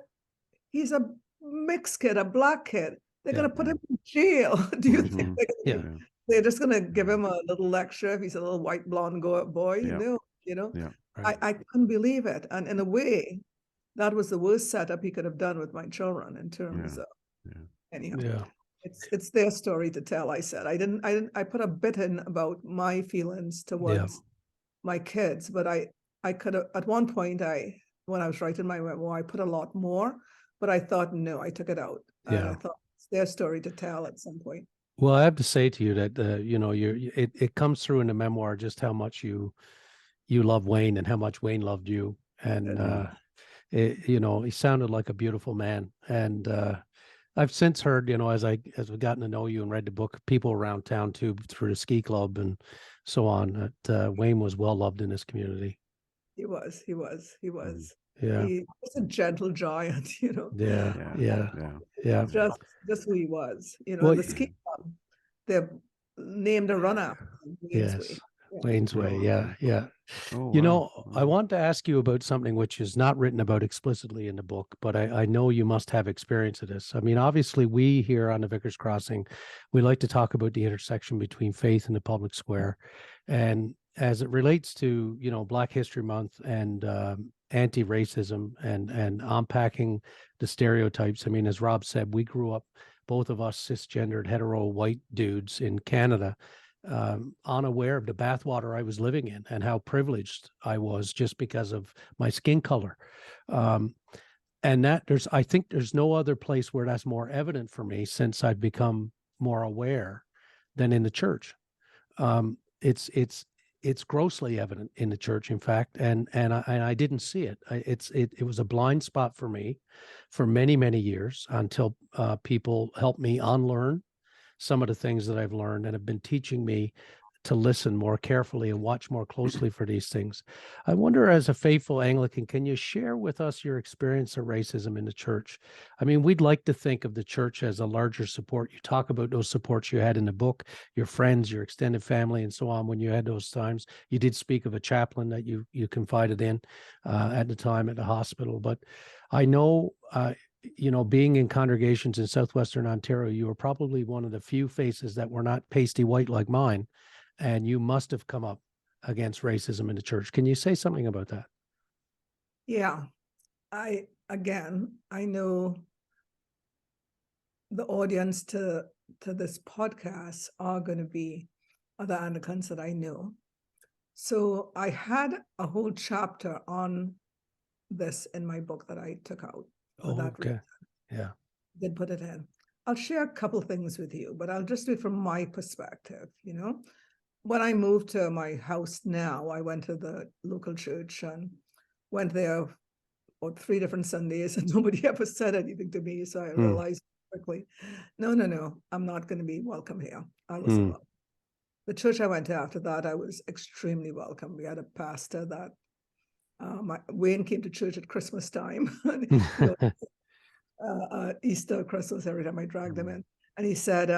he's a mixed kid, a Black kid. They're going to put him in jail. Do you think they're just going to give him a little lecture if he's a little white blonde boy? No, I couldn't believe it. And in a way, that was the worst setup he could have done with my children in terms of, anyhow. Yeah. It's their story to tell. I said I put a bit in about my feelings towards my kids, but I could have, at one point, when I was writing my memoir, I put a lot more, but I thought, no, I took it out. And I thought it's their story to tell at some point. Well, I have to say to you that it comes through in the memoir just how much you love Wayne and how much Wayne loved you, and he sounded like a beautiful man. And I've since heard, as we've gotten to know you and read the book, people around town too, through the ski club and so on, that Wayne was well loved in this community. He was. Yeah. He was a gentle giant, Yeah. Just who he was. Well, the ski club, they've named a run-up. Yes. Wayne's Way. Yeah. Oh, I want to ask you about something which is not written about explicitly in the book, but I know you must have experience of this. I mean, obviously, we here on the Vicar's Crossing, we like to talk about the intersection between faith and the public square. And as it relates to, Black History Month and anti-racism and unpacking the stereotypes. I mean, as Rob said, we grew up, both of us cisgendered, hetero, white dudes in Canada, unaware of the bathwater I was living in and how privileged I was just because of my skin color. And that I think there's no other place where that's more evident for me since I've become more aware than in the church. It's grossly evident in the church, in fact, and I didn't see it. It was a blind spot for me for many, many years until people helped me unlearn some of the things that I've learned and have been teaching me to listen more carefully and watch more closely for these things. I wonder, as a faithful Anglican, can you share with us your experience of racism in the church? I mean, we'd like to think of the church as a larger support. You talk about those supports you had in the book, your friends, your extended family, and so on when you had those times. You did speak of a chaplain that you confided in at the time at the hospital. But I know, being in congregations in southwestern Ontario, you were probably one of the few faces that were not pasty white like mine. And you must have come up against racism in the church. Can you say something about that? Yeah, I know the audience to this podcast are going to be other Anglicans that I know. So I had a whole chapter on this in my book that I took out for that reason. Yeah. Did put it in. I'll share a couple things with you, but I'll just do it from my perspective, When I moved to my house now, I went to the local church and went there on 3 different Sundays, and nobody ever said anything to me. So I realized quickly, no, I'm not going to be welcome here. I was the church I went to after that, I was extremely welcome. We had a pastor that Wayne came to church at Christmas time, Easter, Christmas, every time I dragged him in, and he said,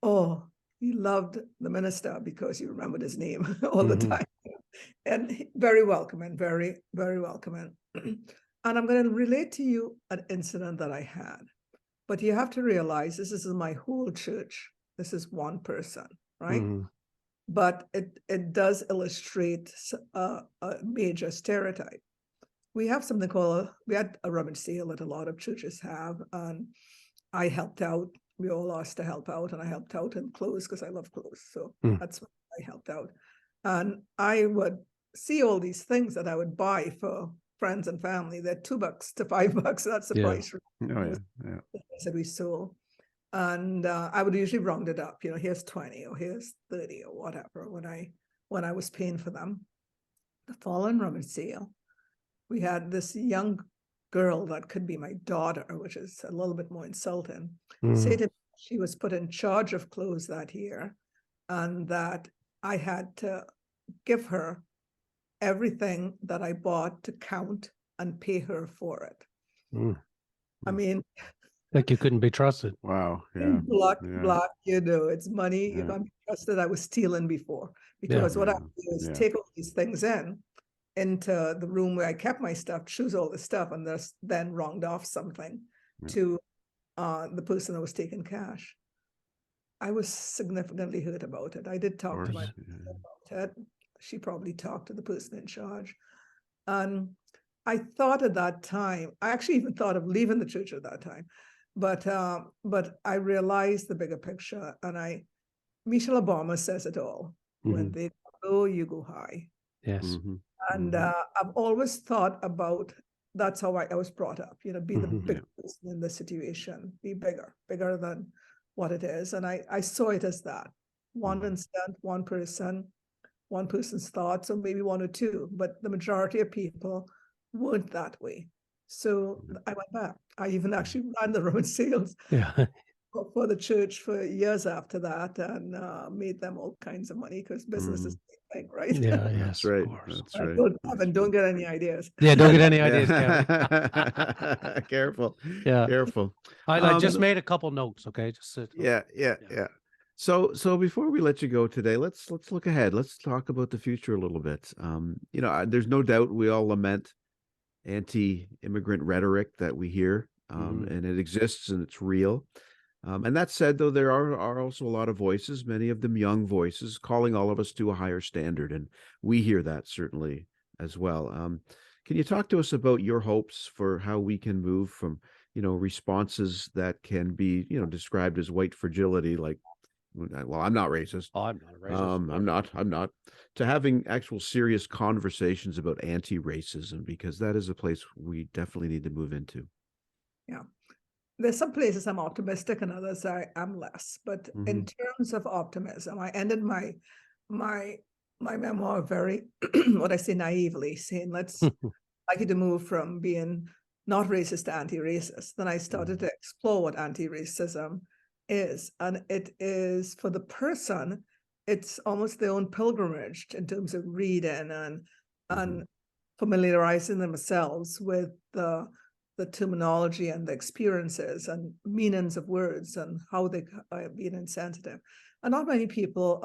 "Oh, he loved the minister because he remembered his name all the time." And very welcoming, very, very welcoming. And I'm going to relate to you an incident that I had. But you have to realize this is my whole church. This is one person, right? But it does illustrate a major stereotype. We have something called, we had a rummage sale that a lot of churches have. And I helped out. We all asked to help out, and I helped out in clothes because I love clothes. So that's what I helped out. And I would see all these things that I would buy for friends and family. They're $2 to $5. That's the price. That we sold. And I would usually round it up. Here's 20 or here's 30 or whatever when I was paying for them. The following rummage sale, we had this young girl that could be my daughter, which is a little bit more insulting, say to me she was put in charge of clothes that year and that I had to give her everything that I bought to count and pay her for it. I mean, like you couldn't be trusted. Wow. Yeah. Black, it's money. If I'm trusted, I was stealing before, because what I would do is take all these things into the room where I kept my stuff, choose all the stuff, and then round off something to the person that was taking cash. I was significantly hurt about it. I did talk to my mother about it. She probably talked to the person in charge. And I thought at that time, I actually even thought of leaving the church at that time. But I realized the bigger picture. And Michelle Obama says it all. When they go low, you go high. Yes. And I've always thought about, that's how I was brought up, be the big person in the situation, be bigger than what it is. And I saw it as that. One incident, one person's thoughts, or maybe one or two, but the majority of people weren't that way. So I went back. I even actually ran the rummage sales for the church for years after that, and made them all kinds of money, because business is the thing, right? Yeah, yes, That's right. of course. That's right. Don't get any ideas. Yeah, don't get any ideas, Kevin. Careful. Yeah. Careful. I just made a couple notes, okay? Just sit. Yeah. So before we let you go today, let's look ahead. Let's talk about the future a little bit. There's no doubt we all lament anti-immigrant rhetoric that we hear, and it exists and it's real. And that said, though, there are also a lot of voices, many of them young voices, calling all of us to a higher standard, and we hear that certainly as well. Can you talk to us about your hopes for how we can move from, responses that can be, described as white fragility, like well, I'm not racist. Oh, I'm not a racist. I'm not, to having actual serious conversations about anti-racism, because that is a place we definitely need to move into. Yeah. There's some places I'm optimistic and others I'm less. But in terms of optimism, I ended my memoir very, what I say naively, saying let's like you to move from being not racist to anti-racist. Then I started to explore what anti-racism is. And it is, for the person, it's almost their own pilgrimage in terms of reading and familiarizing themselves with the terminology and the experiences and meanings of words and how they are being insensitive. And not many people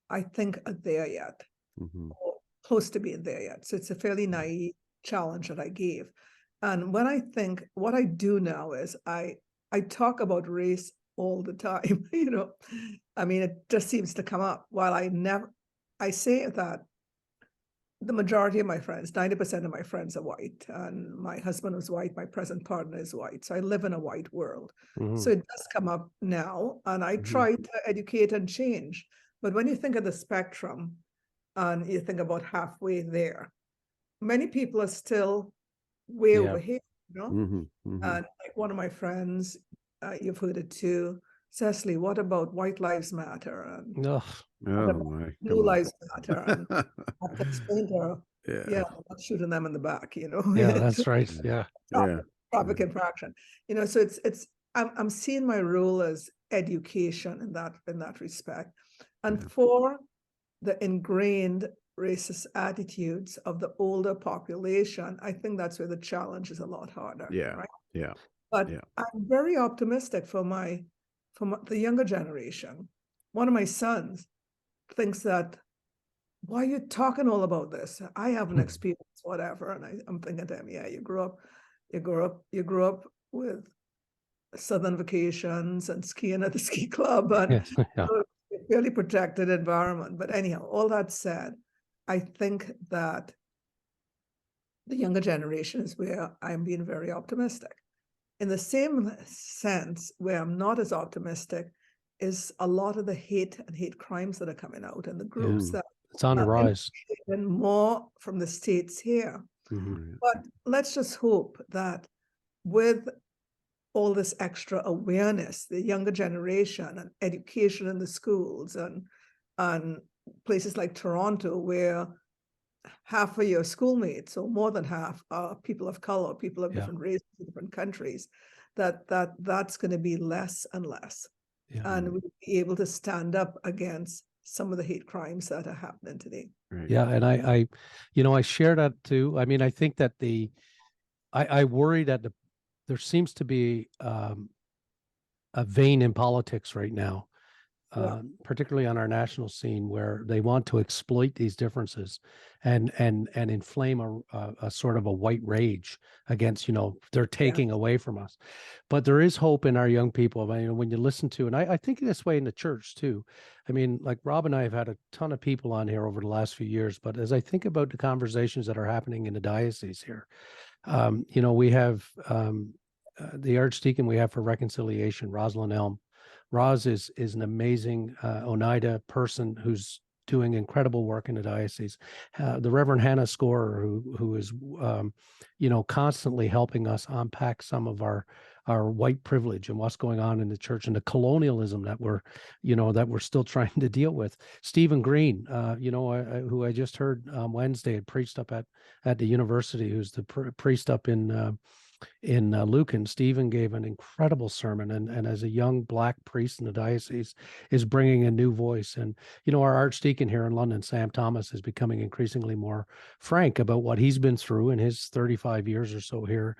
I think are there yet, or close to being there yet. So it's a fairly naive challenge that I gave. And when I think, what I do now is I talk about race all the time, you know. I mean, it just seems to come up. While I say that the majority of my friends, 90% of my friends are white, and my husband was white, my present partner is white. So I live in a white world. So it does come up now, and I try to educate and change. But when you think of the spectrum and you think about halfway there, many people are still way over here, you know? And like one of my friends, you've heard it too, Cecily, what about White Lives Matter? And Blue Lives Matter? And I have to explain to her, yeah, I'm not shooting them in the back, you know? Yeah, that's right. Yeah. Traffic infraction. You know, so I'm seeing my role as education in that respect. And for the ingrained racist attitudes of the older population, I think that's where the challenge is a lot harder. Right? But I'm very optimistic for the younger generation. One of my sons thinks that, why are you talking all about this? I haven't experienced whatever. And I'm thinking to him, yeah, you grew up with southern vacations and skiing at the ski club and a fairly protected environment. But anyhow, all that said, I think that the younger generation is where I'm being very optimistic. In the same sense, where I'm not as optimistic is a lot of the hate crimes that are coming out, and the groups that it's on the rise. And more from the States here. But let's just hope that with all this extra awareness, the younger generation and education in the schools and places like Toronto, where half of your schoolmates, or more than half, are people of color, people of different races, different countries, that's going to be less and less. And we'll be able to stand up against some of the hate crimes that are happening today. Yeah, and I share that too. I mean, I think that I worry that there seems to be a vein in politics right now, particularly on our national scene, where they want to exploit these differences and inflame a sort of a white rage against, they're taking away from us. But there is hope in our young people. I mean, when you listen to, and I think this way in the church too. I mean, like Rob and I have had a ton of people on here over the last few years, but as I think about the conversations that are happening in the diocese here, we have the Archdeacon we have for Reconciliation, Rosalind Elm. Roz is an amazing Oneida person who's doing incredible work in the diocese. The Reverend Hannah Scorer, who is, constantly helping us unpack some of our white privilege and what's going on in the church and the colonialism that we're still trying to deal with. Stephen Green, who I just heard Wednesday had preached up at the university, who's the priest up in Lucan. Stephen gave an incredible sermon, and as a young Black priest in the diocese is bringing a new voice. And our Archdeacon here in London, Sam Thomas, is becoming increasingly more frank about what he's been through in his 35 years or so here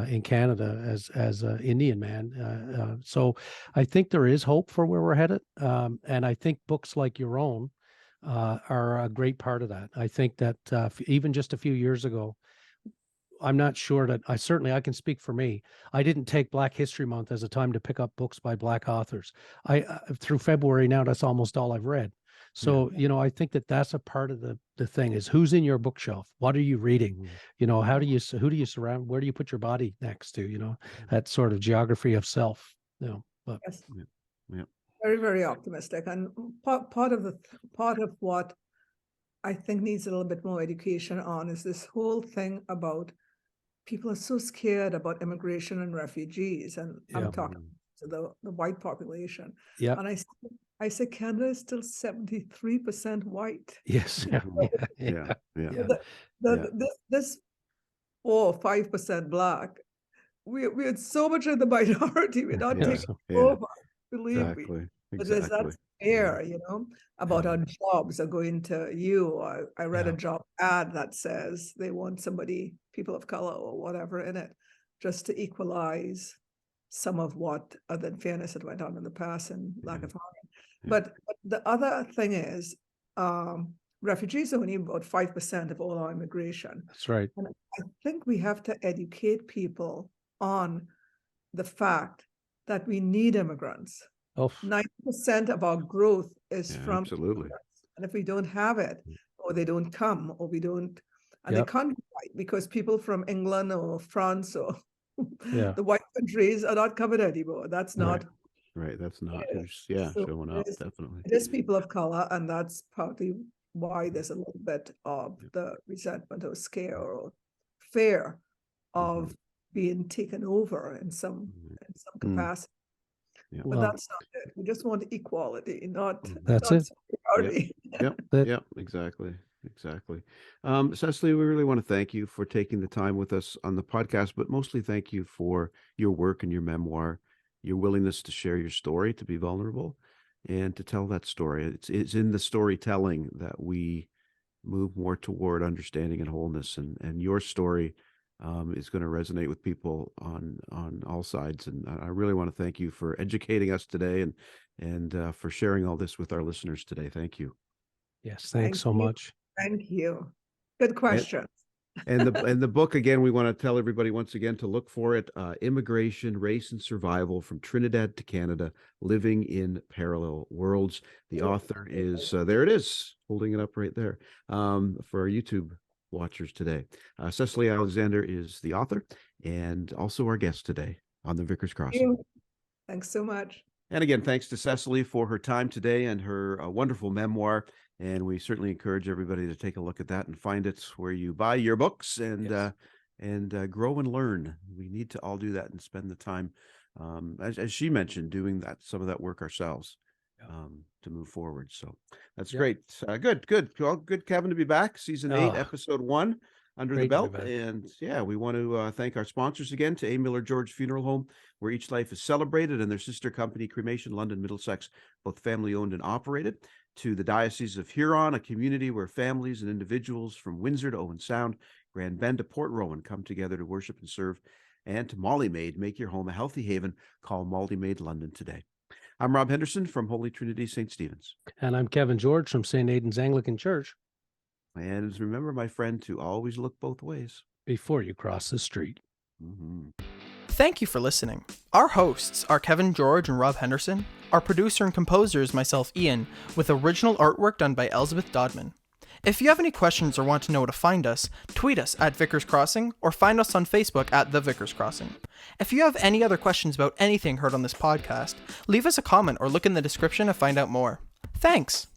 in Canada as an Indian man. So I think there is hope for where we're headed, and I think books like your own are a great part of that. I think that even just a few years ago, I'm not sure that I can speak for me. I didn't take Black History Month as a time to pick up books by Black authors. Through February now, that's almost all I've read. So, I think that that's a part of the thing is who's in your bookshelf? What are you reading? Who do you surround? Where do you put your body next to, that sort of geography of self, but. Yes. very, very optimistic. And part of what I think needs a little bit more education on is this whole thing about people are so scared about immigration and refugees. And Yeah. I'm talking to the white population. Yeah. And I say Canada is still 73% white. Yes. Yeah. Yeah. This 4 or 5% black, we're so much in the minority. We're not Yeah. taking Yeah. over, believe me. Exactly. But Exactly. that's fair, about our jobs are going to you. I read a job ad that says they want people of color or whatever in it, just to equalize some of what other unfairness that went on in the past and lack of hiring. Yeah. But the other thing is, refugees are only about 5% of all our immigration. That's right. And I think we have to educate people on the fact that we need immigrants. Oh, 90% of our growth is from absolutely. immigrants. And if we don't have it, or they don't come, or we don't, and they can't be white because people from England or France or the white countries are not covered anymore. That's not right. That's not who's showing up. Definitely. It is people of color, and that's partly why there's a little bit of the resentment or scare or fear of being taken over in some capacity. Yeah. But that's not it. We just want equality, not That's not it. superiority. Yep. Exactly. Cecily, we really want to thank you for taking the time with us on the podcast, but mostly thank you for your work and your memoir, your willingness to share your story, to be vulnerable, and to tell that story. It's in the storytelling that we move more toward understanding and wholeness, and your story is going to resonate with people on all sides. And I really want to thank you for educating us today and for sharing all this with our listeners today. Thank you. Yes, thanks so much. Thank you. Good question. And the book, again, we want to tell everybody once again to look for it, Immigration, Race and Survival from Trinidad to Canada, Living in Parallel Worlds. The author is, there it is, holding it up right there for our YouTube watchers today. Cecily Alexander is the author and also our guest today on the Vickers Crossing. Thanks so much. And again, thanks to Cecily for her time today and her wonderful memoir. And we certainly encourage everybody to take a look at that and find it where you buy your books and grow and learn. We need to all do that and spend the time, as she mentioned, doing some of that work ourselves to move forward. So that's great. Good. Well, good, Kevin, to be back. Season 8, Episode 1 under the belt. And we want to thank our sponsors again, to A. Miller George Funeral Home, where each life is celebrated, and their sister company, Cremation London, Middlesex, both family owned and operated. To the Diocese of Huron, a community where families and individuals from Windsor to Owen Sound, Grand Bend to Port Rowan come together to worship and serve. And to Molly Maid, make your home a healthy haven. Call Molly Maid London today. I'm Rob Henderson from Holy Trinity St. Stephen's. And I'm Kevin George from St. Aidan's Anglican Church. And remember, my friend, to always look both ways before you cross the street. Thank you for listening. Our hosts are Kevin George and Rob Henderson. Our producer and composer is myself, Ian, with original artwork done by Elizabeth Dodman. If you have any questions or want to know where to find us, tweet us at Vickers Crossing or find us on Facebook at The Vickers Crossing. If you have any other questions about anything heard on this podcast, leave us a comment or look in the description to find out more. Thanks!